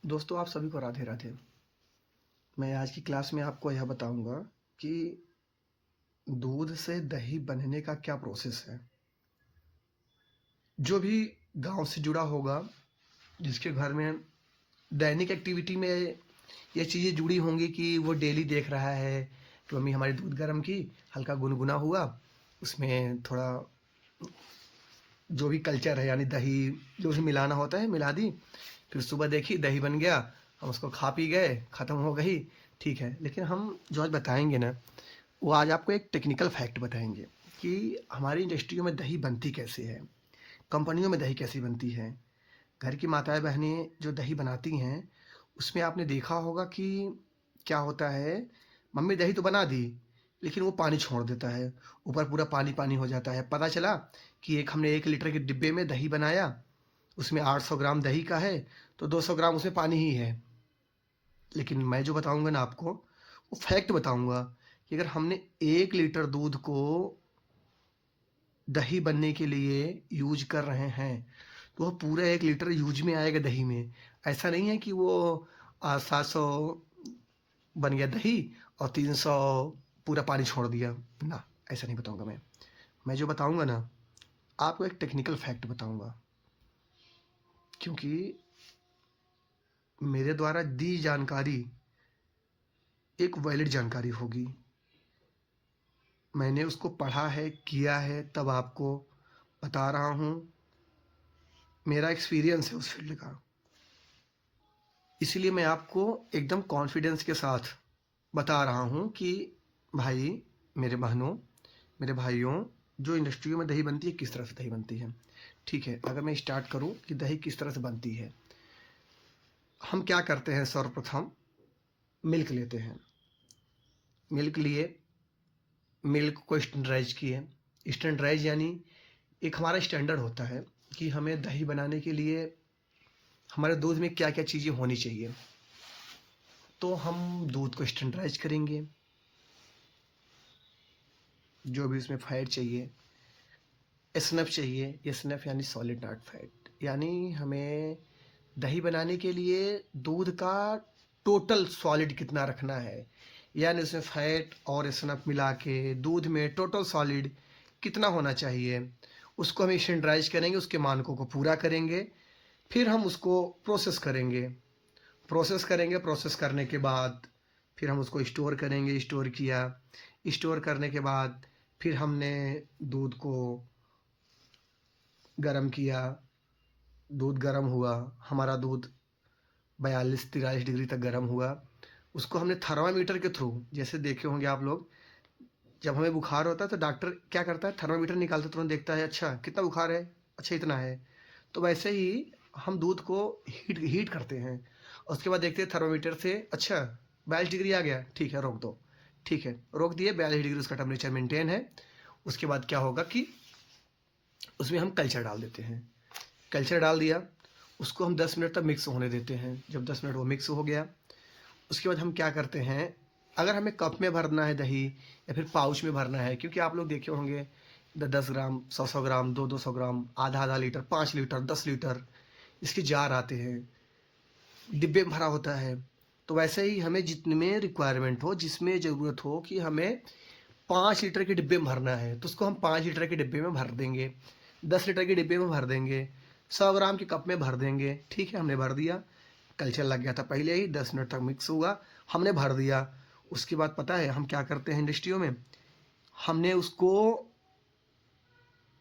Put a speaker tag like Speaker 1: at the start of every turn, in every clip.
Speaker 1: दोस्तों आप सभी को राधे राधे। मैं आज की क्लास में आपको यह बताऊंगा कि दूध से दही बनने का क्या प्रोसेस है। जो भी गांव से जुड़ा होगा, जिसके घर में दैनिक एक्टिविटी में ये चीज़ें जुड़ी होंगी कि वो डेली देख रहा है कि मम्मी हमारी दूध गर्म की, हल्का गुनगुना हुआ, उसमें थोड़ा जो भी कल्चर है यानी दही जो भी मिलाना होता है मिला दी, फिर सुबह देखी दही बन गया, हम उसको खा पी गए, ख़त्म हो गई। ठीक है, लेकिन हम जो आज बताएंगे ना, वो आज आपको एक टेक्निकल फैक्ट बताएंगे कि हमारी इंडस्ट्रियों में दही बनती कैसे है, कंपनियों में दही कैसी बनती है। घर की माताएं बहनें जो दही बनाती हैं, उसमें आपने देखा होगा कि क्या होता है, मम्मी दही तो बना दी लेकिन वो पानी छोड़ देता है, ऊपर पूरा पानी पानी हो जाता है। पता चला कि हमने 1 लीटर के डिब्बे में दही बनाया, उसमें 800 ग्राम दही का है तो 200 ग्राम उसमें पानी ही है। लेकिन मैं जो बताऊंगा ना आपको, वो फैक्ट बताऊंगा कि अगर हमने 1 लीटर दूध को दही बनने के लिए यूज कर रहे हैं तो वह पूरा 1 लीटर यूज में आएगा दही में। ऐसा नहीं है कि वो 700 बन गया दही और 300 पूरा पानी छोड़ दिया ना। ऐसा नहीं बताऊंगा मैं जो बताऊंगा ना, आपको एक टेक्निकल फैक्ट बताऊंगा, क्योंकि मेरे द्वारा दी जानकारी एक वैलिड जानकारी होगी। मैंने उसको पढ़ा है, किया है, तब आपको बता रहा हूँ। मेरा एक्सपीरियंस है उस फील्ड का, इसलिए मैं आपको एकदम कॉन्फिडेंस के साथ बता रहा हूँ कि भाई, मेरे बहनों, मेरे भाइयों, जो इंडस्ट्रियों में दही बनती है किस तरह से दही बनती है। ठीक है, अगर मैं स्टार्ट करूँ कि दही किस तरह से बनती है, हम क्या करते हैं, सर्वप्रथम मिल्क लेते हैं। मिल्क लिए, मिल्क को स्टैंडर्डाइज किए। स्टैंडर्डाइज यानी एक हमारा स्टैंडर्ड होता है कि हमें दही बनाने के लिए हमारे दूध में क्या क्या चीज़ें होनी चाहिए। तो हम दूध को स्टैंडर्डाइज करेंगे, जो भी उसमें फैट चाहिए, एसएनएफ चाहिए। एसएनएफ यानी सॉलिड नॉट फैट, यानी हमें दही बनाने के लिए दूध का टोटल सॉलिड कितना रखना है, यानी उसमें फैट और एसएनएफ मिला के दूध में टोटल सॉलिड कितना होना चाहिए, उसको हम स्टैंडर्डाइज करेंगे, उसके मानकों को पूरा करेंगे। फिर हम उसको प्रोसेस करने के बाद फिर हम उसको स्टोर करेंगे। स्टोर करने के बाद फिर हमने दूध को गरम किया। दूध गरम हुआ, हमारा दूध 42-43 डिग्री तक गरम हुआ। उसको हमने थर्मामीटर के थ्रू, जैसे देखे होंगे आप लोग, जब हमें बुखार होता है तो डॉक्टर क्या करता है, थर्मामीटर निकालता है, तुरंत देखता है अच्छा कितना बुखार है, अच्छा इतना है। तो वैसे ही हम दूध को हीट हीट करते हैं, और उसके बाद देखते हैं थर्मामीटर से, अच्छा 42 डिग्री आ गया, ठीक है रोक दो। ठीक है, रोक दिए, 42 डिग्री उसका टेम्परेचर मेंटेन है। उसके बाद क्या होगा कि उसमें हम कल्चर डाल देते हैं। कल्चर डाल दिया, उसको हम 10 मिनट तक मिक्स होने देते हैं। जब 10 मिनट वो मिक्स हो गया, उसके बाद हम क्या करते हैं, अगर हमें कप में भरना है दही या फिर पाउच में भरना है, क्योंकि आप लोग देखे होंगे 10 ग्राम, 100 ग्राम, 200 ग्राम, आधा आधा लीटर, 5 लीटर, 10 लीटर इसके जार आते हैं, डिब्बे में भरा होता है। तो वैसे ही हमें जितने में रिक्वायरमेंट हो, जिसमें ज़रूरत हो कि हमें 5 लीटर के डिब्बे में भरना है, तो उसको हम 5 लीटर के डिब्बे में भर देंगे, 10 लीटर के डिब्बे में भर देंगे, 100 ग्राम के कप में भर देंगे। ठीक है, हमने भर दिया, कल्चर लग गया था पहले ही, 10 मिनट तक मिक्स हुआ, हमने भर दिया। उसके बाद पता है हम क्या करते हैं इंडस्ट्रियों में, हमने उसको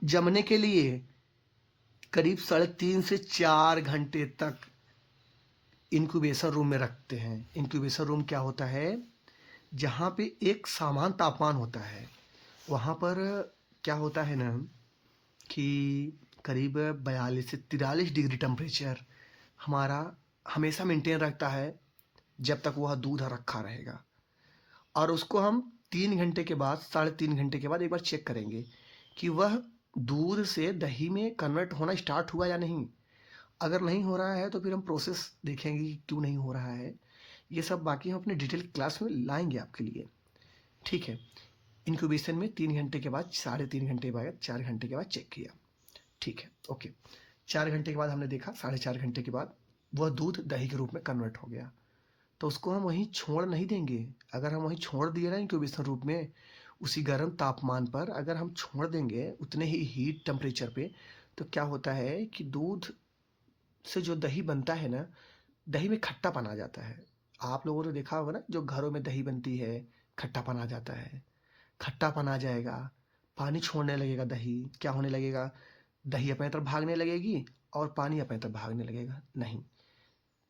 Speaker 1: जमने के लिए करीब 3.5 से 4 घंटे तक इंक्यूबेशन रूम में रखते हैं। इंक्यूबेशन रूम क्या होता है, जहाँ पे एक सामान्य तापमान होता है, वहाँ पर क्या होता है ना कि करीब 42 से 43 डिग्री टेम्परेचर हमारा हमेशा मेंटेन रखता है, जब तक वह दूध रखा रहेगा। और उसको हम 3 घंटे के बाद, 3.5 घंटे के बाद एक बार चेक करेंगे कि वह दूध से दही में कन्वर्ट होना स्टार्ट हुआ या नहीं। अगर नहीं हो रहा है तो फिर हम प्रोसेस देखेंगे कि क्यों नहीं हो रहा है। ये सब बाकी हम अपने डिटेल क्लास में लाएंगे आपके लिए। ठीक है, इंक्यूबेशन में 3 घंटे के बाद, 3.5 घंटे बाद, 4 घंटे के बाद चेक किया। ठीक है, ओके। 4 घंटे के बाद हमने देखा, 4.5 घंटे के बाद वह दूध दही के रूप में कन्वर्ट हो गया। तो उसको हम वहीं छोड़ नहीं देंगे। अगर हम वहीं छोड़ दिए ना इंक्यूबेशन रूप में, उसी गर्म तापमान पर अगर हम छोड़ देंगे उतने ही हीट टेम्परेचर पे, तो क्या होता है कि दूध से जो दही बनता है ना, दही में खट्टापन आ जाता है। आप लोगों ने देखा होगा ना, जो घरों में दही बनती है, खट्टापन आ जाता है। खट्टापन आ जाएगा, पानी छोड़ने लगेगा दही, क्या होने लगेगा, दही अपने तरफ भागने लगेगी और पानी अपने तरफ भागने लगेगा। नहीं,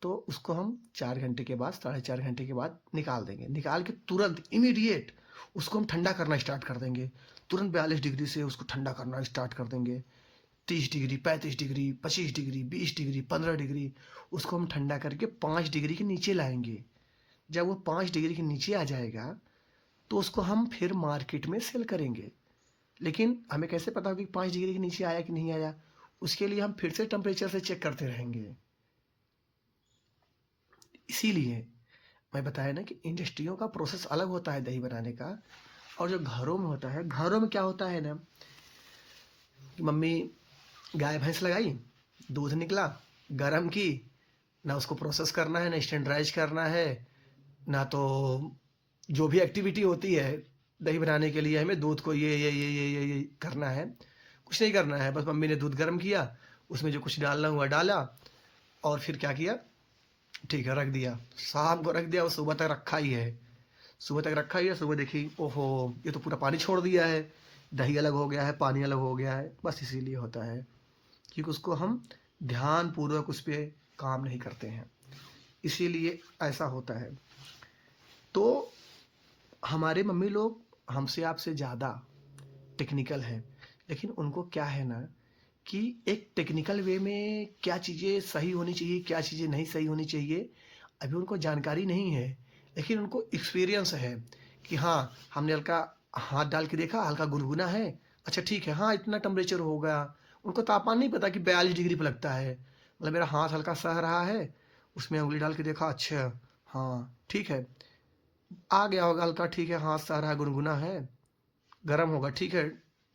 Speaker 1: तो उसको हम 4 घंटे के बाद, 4.5 घंटे के बाद निकाल देंगे। निकाल के तुरंत इमीडिएट उसको हम ठंडा करना स्टार्ट कर देंगे। तुरंत 42 डिग्री से उसको ठंडा करना स्टार्ट कर देंगे। 30 degree, 35 degree, 25 degree, 20 degree, 15 degree, उसको हम ठंडा करके 5 डिग्री के नीचे लाएंगे। जब वो 5 डिग्री के नीचे आ जाएगा तो उसको हम फिर मार्केट में सेल करेंगे। लेकिन हमें कैसे पता होगा कि 5 डिग्री के नीचे आया कि नहीं आया? उसके लिए हम फिर से टेम्परेचर से चेक करते रहेंगे। इसीलिए मैं बताया ना कि इंडस्ट्रियों का प्रोसेस अलग होता है दही बनाने का, और जो घरों में होता है, घरों में क्या होता है ना कि मम्मी गाय भैंस लगाई, दूध निकला, गर्म की, ना उसको प्रोसेस करना है, ना स्टैंडर्डाइज करना है, ना तो जो भी एक्टिविटी होती है दही बनाने के लिए हमें दूध को ये करना है, कुछ नहीं करना है। बस मम्मी ने दूध गर्म किया, उसमें जो कुछ डालना हुआ डाला, और फिर क्या किया, ठीक है, रख दिया। शाम को रख दिया, वो सुबह तक रखा ही है। सुबह तक रखा ही है, सुबह देखी, ओहो ये तो पूरा पानी छोड़ दिया है, दही अलग हो गया है, पानी अलग हो गया है। बस इसीलिए होता है क्योंकि उसको हम ध्यानपूर्वक उस पर काम नहीं करते हैं, इसीलिए ऐसा होता है। तो हमारे मम्मी लोग हमसे आपसे ज़्यादा टेक्निकल हैं, लेकिन उनको क्या है ना कि एक टेक्निकल वे में क्या चीज़ें सही होनी चाहिए, क्या चीज़ें नहीं सही होनी चाहिए, अभी उनको जानकारी नहीं है। लेकिन उनको एक्सपीरियंस है कि हाँ, हमने हल्का हाथ डाल के देखा, हल्का गुनगुना है, अच्छा ठीक है, हाँ इतना टेम्परेचर होगा। उनको तापमान नहीं पता कि 42 डिग्री पर लगता है। मतलब मेरा हाथ हल्का सह रहा है, उसमें उंगली डाल के देखा, अच्छा हाँ ठीक है, आ गया होगा हल्का, ठीक है, हाथ सह रहा है, गुनगुना है, गर्म होगा, ठीक है,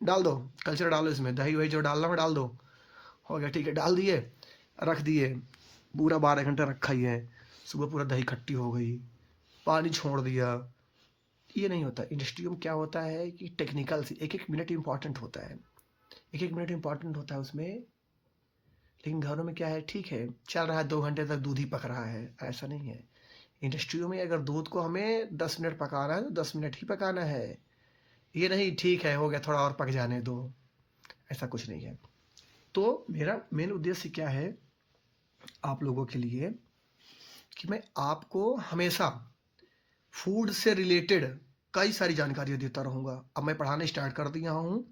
Speaker 1: डाल दो, कल्चर डालो इसमें, दही वही जो डालना है डाल दो, हो गया, ठीक है, डाल दिए, रख दिए, पूरा 12 घंटा रखा ही है। सुबह पूरा दही खट्टी हो गई, पानी छोड़ दिया। ये नहीं होता। इंडस्ट्री में क्या होता है कि टेक्निकल से एक एक मिनट इंपॉर्टेंट होता है, एक एक मिनट इंपॉर्टेंट होता है उसमें। लेकिन घरों में क्या है, ठीक है, चल रहा है, 2 घंटे तक दूध ही पक रहा है, ऐसा नहीं है। इंडस्ट्रियों में अगर दूध को हमें 10 मिनट पकाना है तो 10 मिनट ही पकाना है। ये नहीं ठीक है, हो गया, थोड़ा और पक जाने दो, ऐसा कुछ नहीं है। तो मेरा मेन उद्देश्य क्या है आप लोगों के लिए कि मैं आपको हमेशा फूड से रिलेटेड कई सारी जानकारियाँ देता रहूँगा। अब मैं पढ़ाना स्टार्ट कर दिया हूँ,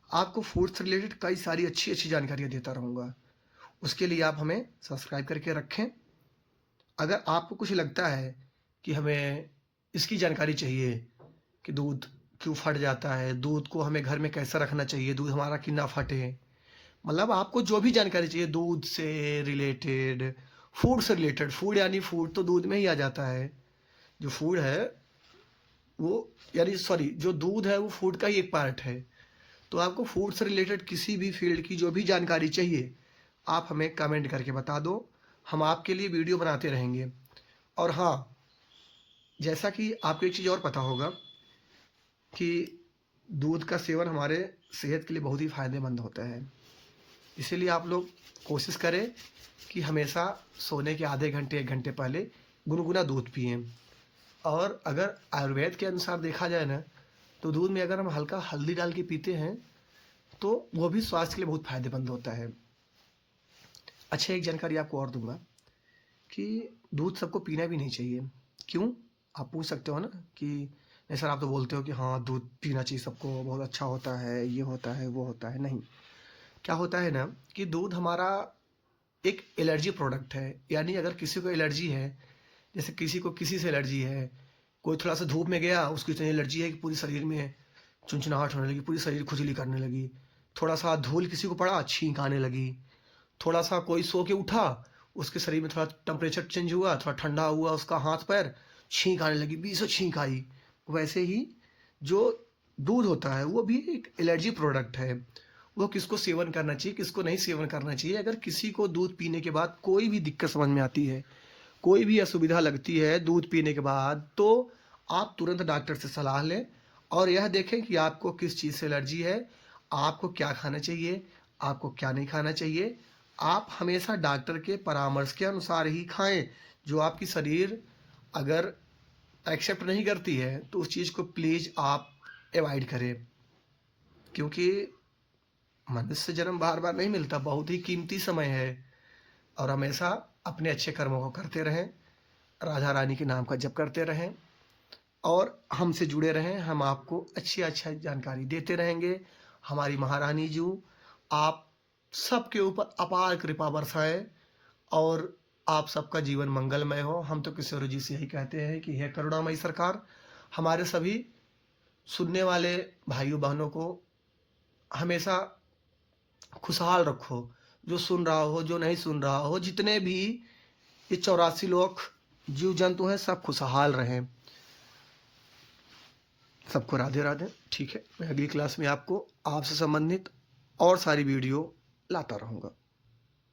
Speaker 1: आपको फूड से रिलेटेड कई सारी अच्छी अच्छी जानकारियाँ देता रहूँगा। उसके लिए आप हमें सब्सक्राइब करके रखें। अगर आपको कुछ लगता है कि हमें इसकी जानकारी चाहिए कि दूध क्यों फट जाता है, दूध को हमें घर में कैसे रखना चाहिए, दूध हमारा कि ना फटे, मतलब आपको जो भी जानकारी चाहिए दूध से रिलेटेड, फूड से रिलेटेड, फूड यानी फूड तो दूध में ही आ जाता है। जो फूड है वो, यानी सॉरी, जो दूध है वो फूड का ही एक पार्ट है। तो आपको फूड से रिलेटेड किसी भी फील्ड की जो भी जानकारी चाहिए, आप हमें कमेंट करके बता दो, हम आपके लिए वीडियो बनाते रहेंगे। और हाँ, जैसा कि आपको एक चीज़ और पता होगा कि दूध का सेवन हमारे सेहत के लिए बहुत ही फ़ायदेमंद होता है। इसीलिए आप लोग कोशिश करें कि हमेशा सोने के आधे घंटे 1 घंटे पहले गुनगुना दूध पिएं। और अगर आयुर्वेद के अनुसार देखा जाए ना, तो दूध में अगर हम हल्का हल्दी डाल के पीते हैं तो वो भी स्वास्थ्य के लिए बहुत फ़ायदेमंद होता है। अच्छा, एक जानकारी आपको और दूंगा कि दूध सबको पीना भी नहीं चाहिए। क्यों? आप पूछ सकते हो ना कि नहीं सर, आप तो बोलते हो कि हाँ दूध पीना चाहिए सबको, बहुत अच्छा होता है, ये होता है, वो होता है। नहीं, क्या होता है ना कि दूध हमारा एक एलर्जी प्रोडक्ट है। यानी अगर किसी को एलर्जी है, जैसे किसी को किसी से एलर्जी है, कोई थोड़ा सा धूप में गया, उसको इतनी एलर्जी है कि पूरी शरीर में चुनचुनाहट होने लगी, पूरी शरीर खुजली करने लगी, थोड़ा सा धूल किसी को पड़ा, छींक आने लगी, थोड़ा सा कोई सो के उठा, उसके शरीर में थोड़ा टेम्परेचर चेंज हुआ, थोड़ा ठंडा हुआ उसका हाथ पैर, छींक आने लगी, 20 छींक आई। वैसे ही जो दूध होता है वो भी एक एलर्जी प्रोडक्ट है। वो किसको सेवन करना चाहिए, किसको नहीं सेवन करना चाहिए। अगर किसी को दूध पीने के बाद कोई भी दिक्कत समझ में आती है, कोई भी असुविधा लगती है दूध पीने के बाद, तो आप तुरंत डॉक्टर से सलाह लें और यह देखें कि आपको किस चीज़ से एलर्जी है, आपको क्या खाना चाहिए, आपको क्या नहीं खाना चाहिए। आप हमेशा डॉक्टर के परामर्श के अनुसार ही खाएं। जो आपकी शरीर अगर एक्सेप्ट नहीं करती है तो उस चीज़ को प्लीज़ आप अवॉइड करें, क्योंकि मनुष्य जन्म बार बार नहीं मिलता, बहुत ही कीमती समय है। और हमेशा अपने अच्छे कर्मों को करते रहें, राधा रानी के नाम का जप करते रहें और हमसे जुड़े रहें। हम आपको अच्छी अच्छी जानकारी देते रहेंगे। हमारी महारानी जी आप सबके ऊपर अपार कृपा बरसाएं और आप सबका जीवन मंगलमय हो। हम तो किशोर जी से यही कहते हैं कि हे करुणामयी सरकार, हमारे सभी सुनने वाले भाइयों बहनों को हमेशा खुशहाल रखो। जो सुन रहा हो, जो नहीं सुन रहा हो, जितने भी ये 84 लाख जीव जंतु हैं, सब खुशहाल रहें। सबको राधे राधे। ठीक है, मैं अगली क्लास में आपको आपसे संबंधित और सारी वीडियो लाता रहूँगा।